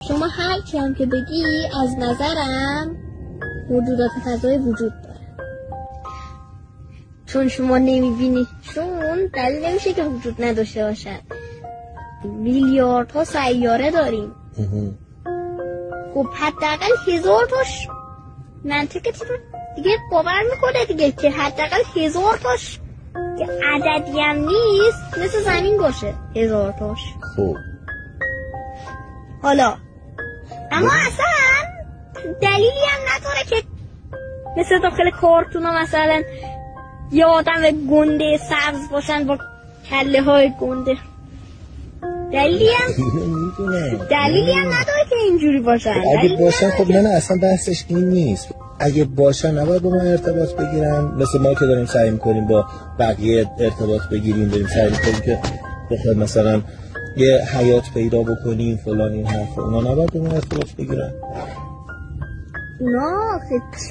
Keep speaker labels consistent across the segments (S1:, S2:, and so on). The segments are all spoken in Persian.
S1: شما هر چی هم که بگی از نظرم موجودات فضایی وجود داره، چون شما نمیبینی، چون دلیل نمیشه که وجود نداشته باشن. میلیاردها سیاره داریم. خب حداقل 1000 تاش منطقتون دیگه باور میکنه دیگه که حداقل 1000 تاش که عددی هم نیست مثل زمین باشه 1000 تاش.
S2: خب
S1: حالا اما اصلا دلیلی هم نداره که مثل داخل کارتونا مثلا یه آدم گنده سبز باشن با کله های گنده. دلیلی هم نداره که اینجوری باشن.
S2: اگه باشن خب نه اصلا بحثش این نیست. اگه باشن نباید با ما ارتباط بگیرن، مثل ما که داریم سعی میکنیم با بقیه ارتباط بگیریم، داریم سعی میکنیم که بخوایم مثلا یه حیات پیدا بکنیم فلان این حرفا، اونا نباید با ما ارتباط بگیرن.
S1: اونا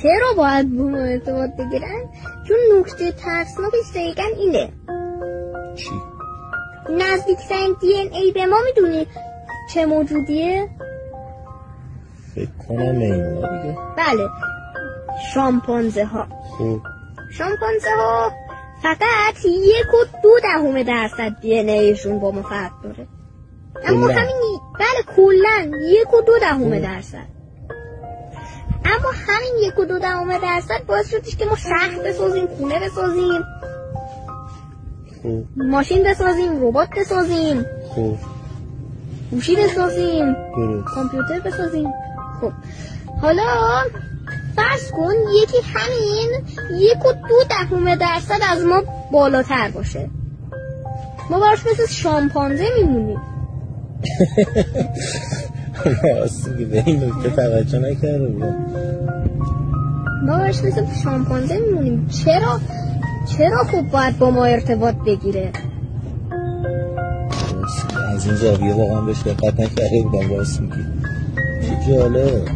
S1: چرا باید با ما ارتباط بگیرن؟ چون نکته ترسناکش دقیقاً اینه.
S2: چی؟
S1: نزدیکترین DNA به ما میدونی چه موجودیه؟
S2: فکر کنم میمونا دیگه.
S1: بله، شامپانزه ها.
S2: خب
S1: شامپانزه ها فقط 1.2% DNA شون با ما فرق داره. اما همین بله کلن 1.2%. اما همین 1.2% باعث شدش که ما شهر بسازیم، خونه بسازیم، ماشین بسازیم، ربات بسازیم، گوشی بسازیم، کامپیوتر بسازیم. خب حالا فرض کن یکی همین 1.2% از ما بالاتر باشه، ما براش مثل شامپانزه میمونیم.
S2: راستی به این نکته توجه نکرده بودم.
S1: ما براش مثل شامپانزه میمونیم. چرا خب باید با ما ارتباط بگیره؟
S2: از این زاویه واقعا بهش دقت نکرده بودم. راست میگی، چه جالب.